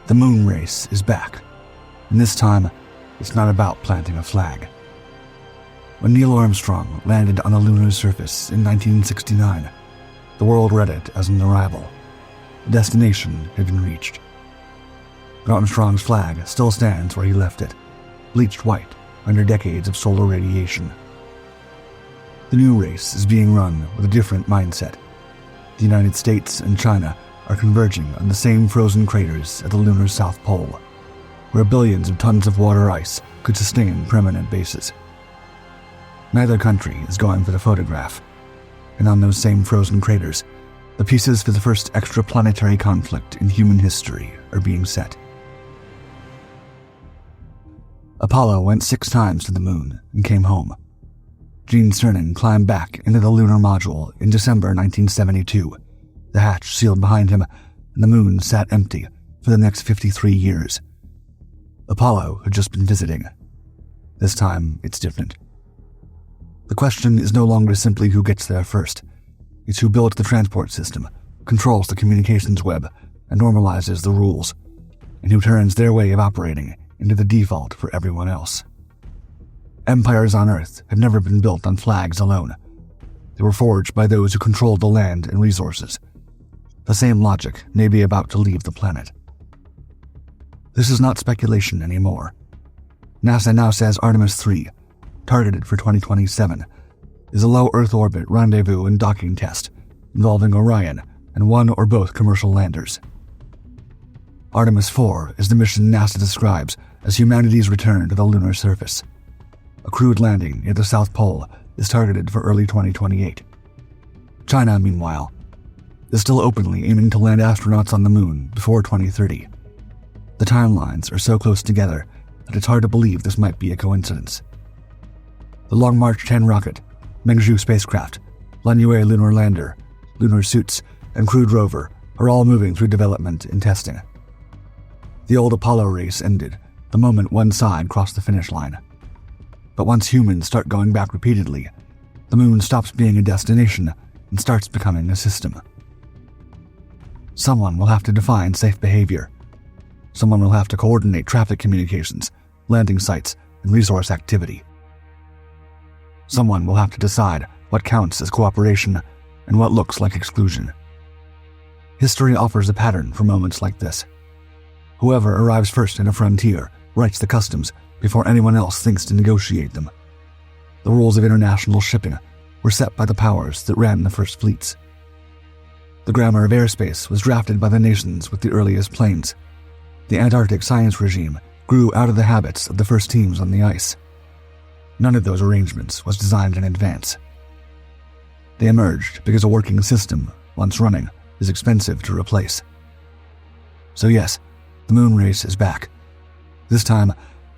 The moon race is back, and this time, it's not about planting a flag. When Neil Armstrong landed on the lunar surface in 1969, the world read it as an arrival. The destination had been reached. But Armstrong's flag still stands where he left it, bleached white under decades of solar radiation. The new race is being run with a different mindset. The United States and China are converging on the same frozen craters at the lunar South Pole, where billions of tons of water ice could sustain permanent bases. Neither country is going for the photograph, and on those same frozen craters, the pieces for the first extraplanetary conflict in human history are being set. Apollo went 6 times to the moon and came home. Gene Cernan climbed back into the lunar module in December 1972. The hatch sealed behind him, and the moon sat empty for the next 53 years. Apollo had just been visiting. This time, it's different. The question is no longer simply who gets there first. It's who builds the transport system, controls the communications web, and normalizes the rules, and who turns their way of operating into the default for everyone else. Empires on Earth have never been built on flags alone. They were forged by those who controlled the land and resources. The same logic may be about to leave the planet. This is not speculation anymore. NASA now says Artemis 3, targeted for 2027, is a low Earth orbit rendezvous and docking test involving Orion and one or both commercial landers. Artemis 4 is the mission NASA describes as humanity's return to the lunar surface. A crewed landing near the South Pole is targeted for early 2028. China, meanwhile, is still openly aiming to land astronauts on the moon before 2030. The timelines are so close together that it's hard to believe this might be a coincidence. The Long March 10 rocket, Mengzhu spacecraft, Lanyue lunar lander, lunar suits, and crewed rover are all moving through development and testing. The old Apollo race ended the moment one side crossed the finish line. But once humans start going back repeatedly, the moon stops being a destination and starts becoming a system. Someone will have to define safe behavior. Someone will have to coordinate traffic communications, landing sites, and resource activity. Someone will have to decide what counts as cooperation and what looks like exclusion. History offers a pattern for moments like this. Whoever arrives first in a frontier writes the customs before anyone else thinks to negotiate them. The rules of international shipping were set by the powers that ran the first fleets. The grammar of airspace was drafted by the nations with the earliest planes. The Antarctic science regime grew out of the habits of the first teams on the ice. None of those arrangements was designed in advance. They emerged because a working system, once running, is expensive to replace. So yes, the moon race is back. This time,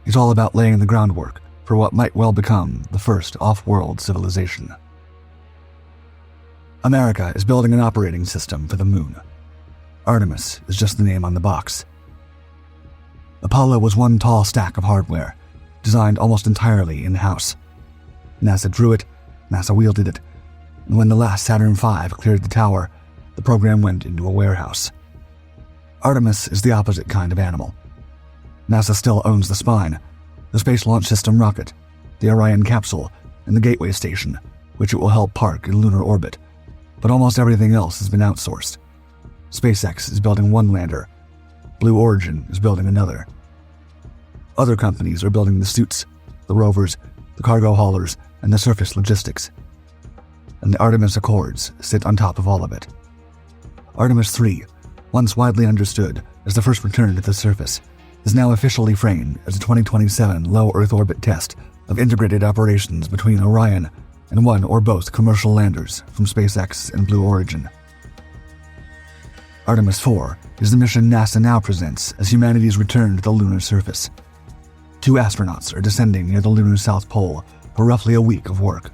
it's all about laying the groundwork for what might well become the first off-world civilization. America is building an operating system for the moon. Artemis is just the name on the box. Apollo was one tall stack of hardware, designed almost entirely in-house. NASA drew it, NASA wielded it, and when the last Saturn V cleared the tower, the program went into a warehouse. Artemis is the opposite kind of animal. NASA still owns the spine, the Space Launch System rocket, the Orion capsule, and the Gateway station, which it will help park in lunar orbit, but almost everything else has been outsourced. SpaceX is building one lander. Blue Origin is building another. Other companies are building the suits, the rovers, the cargo haulers, and the surface logistics. And the Artemis Accords sit on top of all of it. Artemis 3, once widely understood as the first return to the surface, is now officially framed as a 2027 low Earth orbit test of integrated operations between Orion and one or both commercial landers from SpaceX and Blue Origin. Artemis 4 is the mission NASA now presents as humanity's return to the lunar surface. 2 astronauts are descending near the lunar South Pole for roughly a week of work.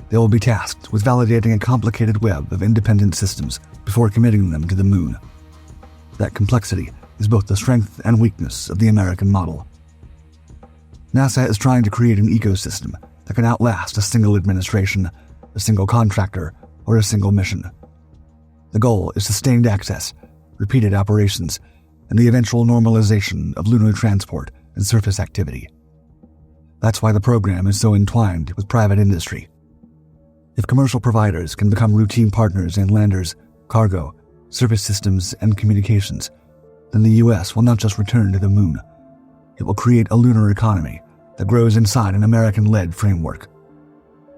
They will be tasked with validating a complicated web of independent systems before committing them to the moon. That complexity is both the strength and weakness of the American model. NASA is trying to create an ecosystem that can outlast a single administration, a single contractor, or a single mission. The goal is sustained access, repeated operations, and the eventual normalization of lunar transport and surface activity. That's why the program is so entwined with private industry. If commercial providers can become routine partners in landers, cargo, surface systems, and communications, then the US will not just return to the moon. It will create a lunar economy that grows inside an American-led framework.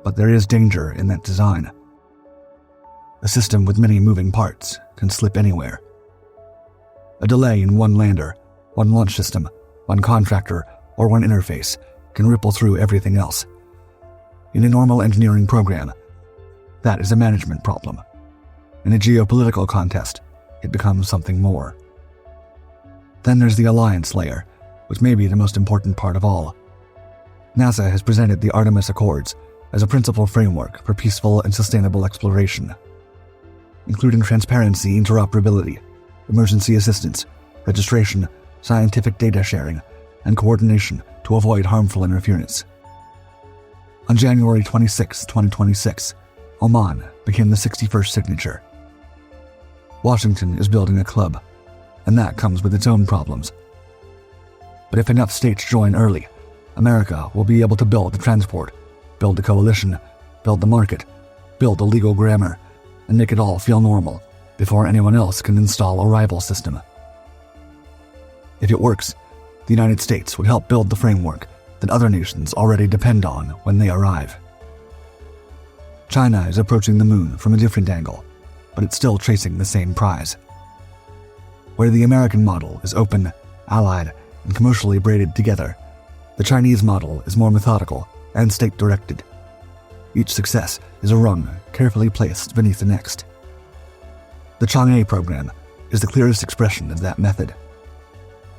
But there is danger in that design. A system with many moving parts can slip anywhere. A delay in one lander, one launch system, one contractor, or one interface can ripple through everything else. In a normal engineering program, that is a management problem. In a geopolitical contest, it becomes something more. Then there's the alliance layer, which may be the most important part of all. NASA has presented the Artemis Accords as a principal framework for peaceful and sustainable exploration, including transparency, interoperability, emergency assistance, registration, scientific data sharing, and coordination to avoid harmful interference. On January 26, 2026, Oman became the 61st signature. Washington is building a club, and that comes with its own problems. But if enough states join early, America will be able to build the transport, build the coalition, build the market, build the legal grammar, and make it all feel normal before anyone else can install a rival system. If it works, the United States would help build the framework that other nations already depend on when they arrive. China is approaching the moon from a different angle, but it's still chasing the same prize. Where the American model is open, allied, and commercially braided together, the Chinese model is more methodical and state-directed. Each success is a rung carefully placed beneath the next. The Chang'e program is the clearest expression of that method.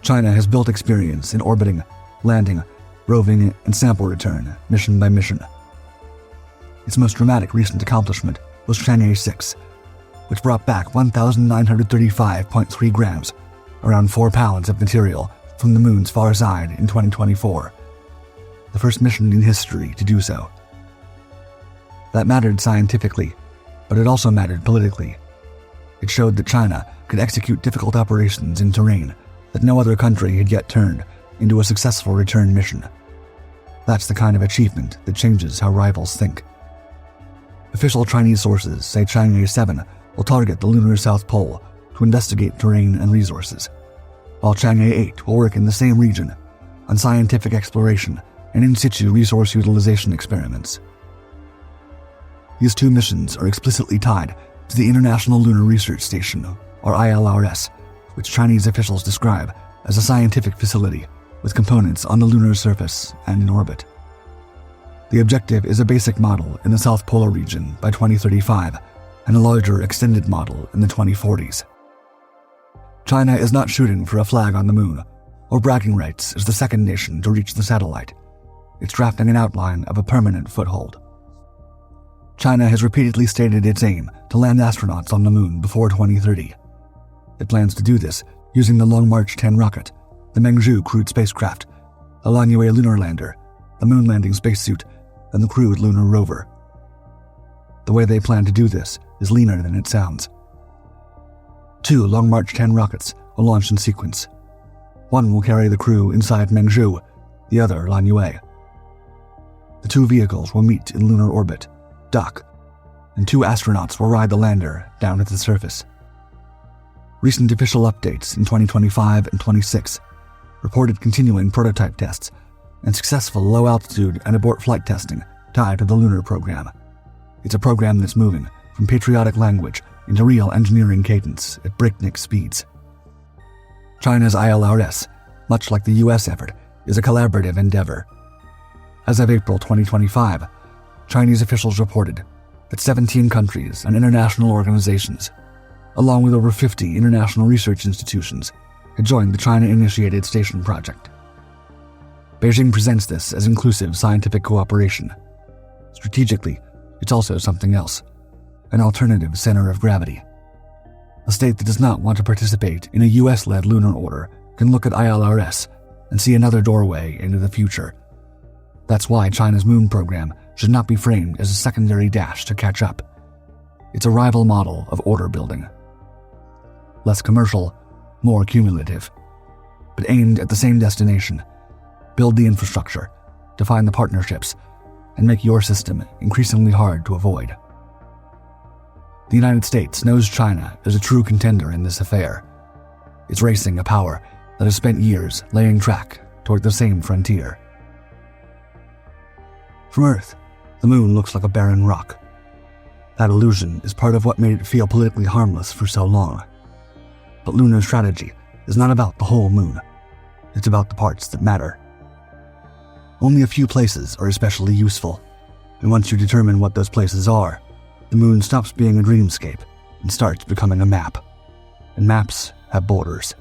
China has built experience in orbiting, landing, roving, and sample return, mission by mission. Its most dramatic recent accomplishment was Chang'e 6, which brought back 1,935.3 grams, around 4 pounds of material, from the moon's far side in 2024. The first mission in history to do so. That mattered scientifically, but it also mattered politically. It showed that China could execute difficult operations in terrain that no other country had yet turned into a successful return mission. That's the kind of achievement that changes how rivals think. Official Chinese sources say Chang'e 7 will target the lunar South Pole to investigate terrain and resources, while Chang'e 8 will work in the same region on scientific exploration and in-situ resource utilization experiments. These two missions are explicitly tied to the International Lunar Research Station, or ILRS, which Chinese officials describe as a scientific facility with components on the lunar surface and in orbit. The objective is a basic model in the South Polar region by 2035 and a larger extended model in the 2040s. China is not shooting for a flag on the moon or bragging rights as the second nation to reach the satellite. It's drafting an outline of a permanent foothold. China has repeatedly stated its aim to land astronauts on the moon before 2030. It plans to do this using the Long March 10 rocket, the Mengzhu crewed spacecraft, the Lanyue lunar lander, the moon landing spacesuit, and the crewed lunar rover. The way they plan to do this is leaner than it sounds. 2 Long March 10 rockets will launch in sequence. One will carry the crew inside Mengzhu, the other Lanyue. The 2 vehicles will meet in lunar orbit, dock, and 2 astronauts will ride the lander down to the surface. Recent official updates in 2025 and 26 reported continuing prototype tests and successful low-altitude and abort flight testing tied to the lunar program. It's a program that's moving from patriotic language into real engineering cadence at breakneck speeds. China's ILRS, much like the US effort, is a collaborative endeavor. As of April 2025, Chinese officials reported that 17 countries and international organizations, along with over 50 international research institutions, had joined the China-initiated station project. Beijing presents this as inclusive scientific cooperation. Strategically, it's also something else, an alternative center of gravity. A state that does not want to participate in a US-led lunar order can look at ILRS and see another doorway into the future. That's why China's moon program should not be framed as a secondary dash to catch up. It's a rival model of order building. Less commercial, more cumulative, but aimed at the same destination: build the infrastructure, define the partnerships, and make your system increasingly hard to avoid. The United States knows China is a true contender in this affair. It's racing a power that has spent years laying track toward the same frontier. From Earth, the moon looks like a barren rock. That illusion is part of what made it feel politically harmless for so long. But lunar strategy is not about the whole moon. It's about the parts that matter. Only a few places are especially useful, and once you determine what those places are, the moon stops being a dreamscape and starts becoming a map. And maps have borders.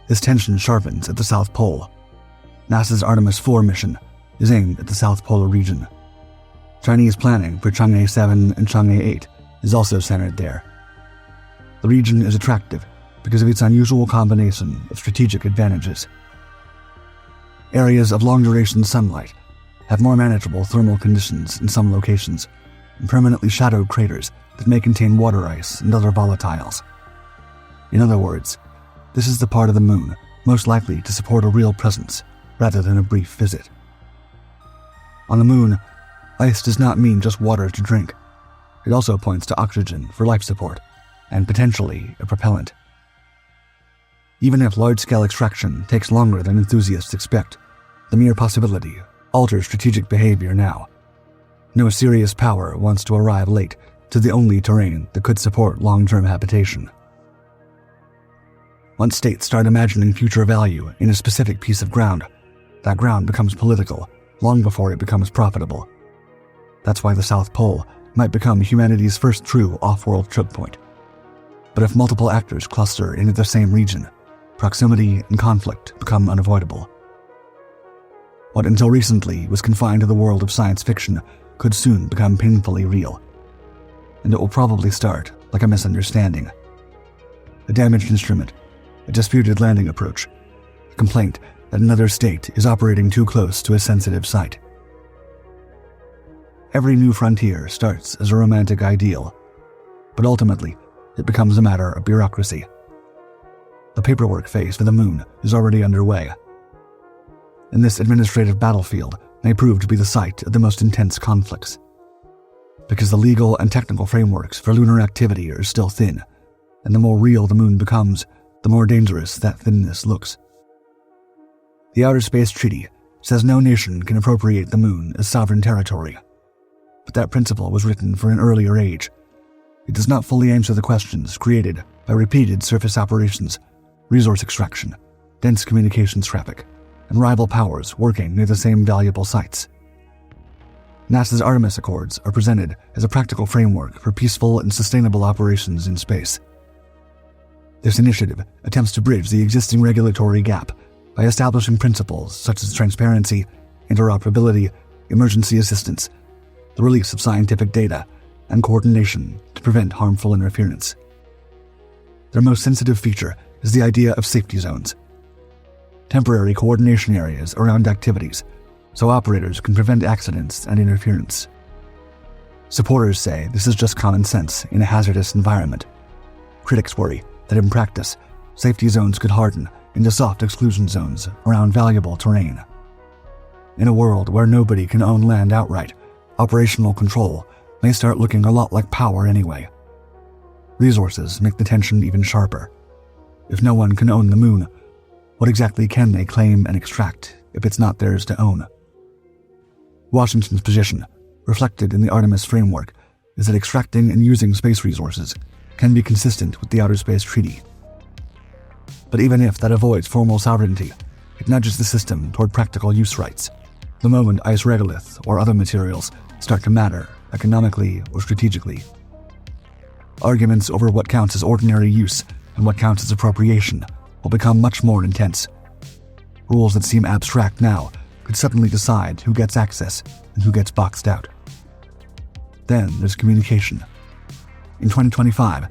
This tension sharpens at the South Pole. NASA's Artemis 4 mission is aimed at the South Polar region. Chinese planning for Chang'e 7 and Chang'e 8 is also centered there. The region is attractive because of its unusual combination of strategic advantages. Areas of long-duration sunlight have more manageable thermal conditions in some locations, and permanently shadowed craters that may contain water ice and other volatiles. In other words, this is the part of the moon most likely to support a real presence rather than a brief visit. On the moon, ice does not mean just water to drink. It also points to oxygen for life support, and potentially a propellant. Even if large-scale extraction takes longer than enthusiasts expect, the mere possibility alters strategic behavior now. No serious power wants to arrive late to the only terrain that could support long-term habitation. Once states start imagining future value in a specific piece of ground, that ground becomes political long before it becomes profitable. That's why the South Pole might become humanity's first true off-world choke point. But if multiple actors cluster into the same region, proximity and conflict become unavoidable. What until recently was confined to the world of science fiction could soon become painfully real. And it will probably start like a misunderstanding. A damaged instrument, a disputed landing approach, a complaint that another state is operating too close to a sensitive site. Every new frontier starts as a romantic ideal, but ultimately it becomes a matter of bureaucracy. The paperwork phase for the moon is already underway, and this administrative battlefield may prove to be the site of the most intense conflicts. Because the legal and technical frameworks for lunar activity are still thin, and the more real the moon becomes, the more dangerous that thinness looks. The Outer Space Treaty says no nation can appropriate the moon as sovereign territory, but that principle was written for an earlier age. It does not fully answer the questions created by repeated surface operations, resource extraction, dense communications traffic, and rival powers working near the same valuable sites. NASA's Artemis Accords are presented as a practical framework for peaceful and sustainable operations in space. This initiative attempts to bridge the existing regulatory gap by establishing principles such as transparency, interoperability, emergency assistance, the release of scientific data, and coordination to prevent harmful interference. Their most sensitive feature is the idea of safety zones, temporary coordination areas around activities, so operators can prevent accidents and interference. Supporters say this is just common sense in a hazardous environment. Critics worry that in practice, safety zones could harden into soft exclusion zones around valuable terrain. In a world where nobody can own land outright, operational control may start looking a lot like power anyway. Resources make the tension even sharper. If no one can own the moon, what exactly can they claim and extract if it's not theirs to own? Washington's position, reflected in the Artemis framework, is that extracting and using space resources can be consistent with the Outer Space Treaty. But even if that avoids formal sovereignty, it nudges the system toward practical use rights, the moment ice regolith or other materials start to matter economically or strategically. Arguments over what counts as ordinary use and what counts as appropriation will become much more intense. Rules that seem abstract now could suddenly decide who gets access and who gets boxed out. Then there's communication. In 2025,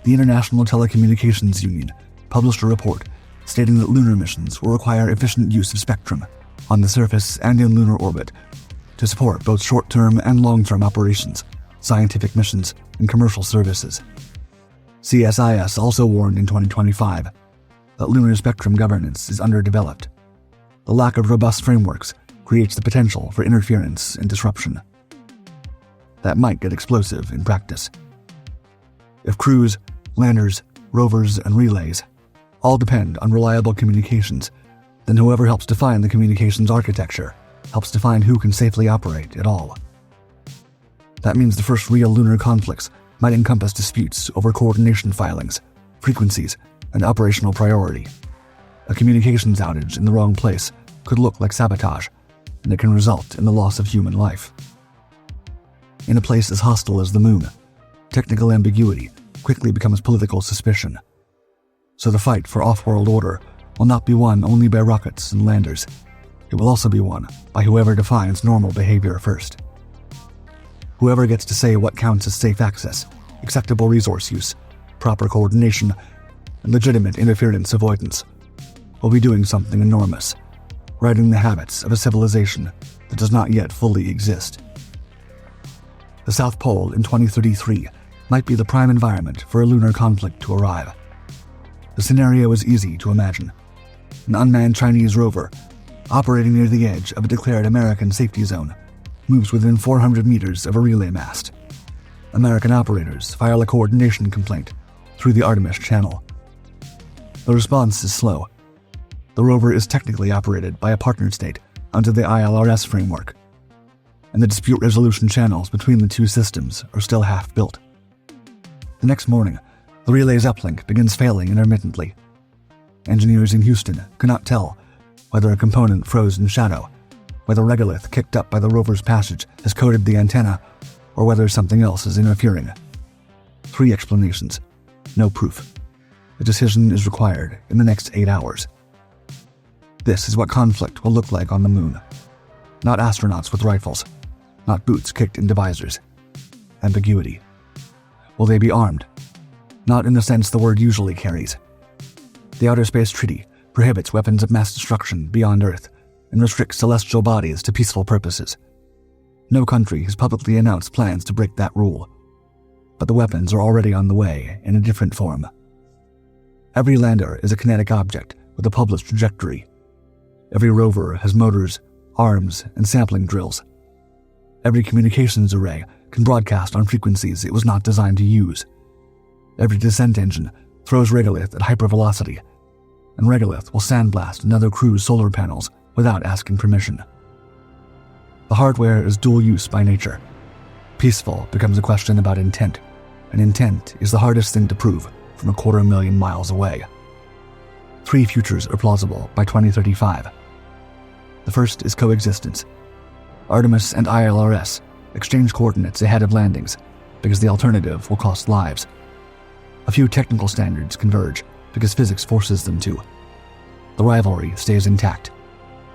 the International Telecommunications Union published a report stating that lunar missions will require efficient use of spectrum on the surface and in lunar orbit to support both short-term and long-term operations, scientific missions, and commercial services. CSIS also warned in 2025 that lunar spectrum governance is underdeveloped. The lack of robust frameworks creates the potential for interference and disruption. That might get explosive in practice. If crews, landers, rovers, and relays all depend on reliable communications, then whoever helps define the communications architecture helps define who can safely operate at all. That means the first real lunar conflicts might encompass disputes over coordination filings, frequencies, and operational priority. A communications outage in the wrong place could look like sabotage, and it can result in the loss of human life. In a place as hostile as the Moon, technical ambiguity quickly becomes political suspicion. So the fight for off-world order will not be won only by rockets and landers. It will also be won by whoever defines normal behavior first. Whoever gets to say what counts as safe access, acceptable resource use, proper coordination, and legitimate interference avoidance will be doing something enormous, writing the habits of a civilization that does not yet fully exist. The South Pole in 2033 might be the prime environment for a lunar conflict to arrive. The scenario is easy to imagine. An unmanned Chinese rover, operating near the edge of a declared American safety zone, moves within 400 meters of a relay mast. American operators file a coordination complaint through the Artemis channel. The response is slow. The rover is technically operated by a partner state under the ILRS framework, and the dispute resolution channels between the two systems are still half-built. The next morning, the relay's uplink begins failing intermittently. Engineers in Houston cannot tell whether a component froze in shadow, whether regolith kicked up by the rover's passage has coated the antenna, or whether something else is interfering. 3 explanations, no proof. A decision is required in the next 8 hours. This is what conflict will look like on the Moon. Not astronauts with rifles, not boots kicked into visors. Ambiguity. Will they be armed? Not in the sense the word usually carries. The Outer Space Treaty prohibits weapons of mass destruction beyond Earth and restricts celestial bodies to peaceful purposes. No country has publicly announced plans to break that rule, but the weapons are already on the way in a different form. Every lander is a kinetic object with a published trajectory. Every rover has motors, arms, and sampling drills. Every communications array can broadcast on frequencies it was not designed to use. Every descent engine throws regolith at hypervelocity, and regolith will sandblast another crew's solar panels without asking permission. The hardware is dual use by nature. Peaceful becomes a question about intent, and intent is the hardest thing to prove from 250,000 miles away. 3 futures are plausible by 2035. The first is coexistence. Artemis and ILRS exchange coordinates ahead of landings because the alternative will cost lives. A few technical standards converge because physics forces them to. The rivalry stays intact.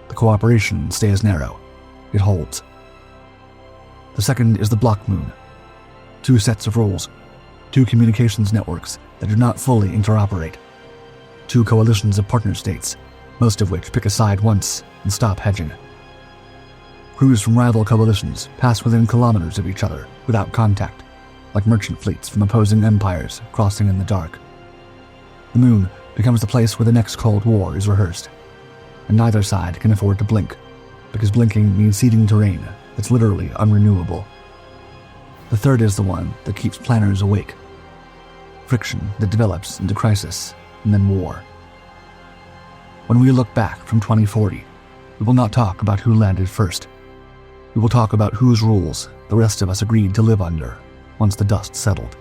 The cooperation stays narrow. It holds. The second is the block moon. 2 sets of rules, 2 communications networks that do not fully interoperate, 2 coalitions of partner states, most of which pick a side once and stop hedging. Crews from rival coalitions pass within kilometers of each other without contact, like merchant fleets from opposing empires crossing in the dark. The moon becomes the place where the next Cold War is rehearsed, and neither side can afford to blink, because blinking means ceding terrain that's literally unrenewable. The third is the one that keeps planners awake. Friction that develops into crisis and then war. When we look back from 2040, we will not talk about who landed first. We will talk about whose rules the rest of us agreed to live under once the dust settled.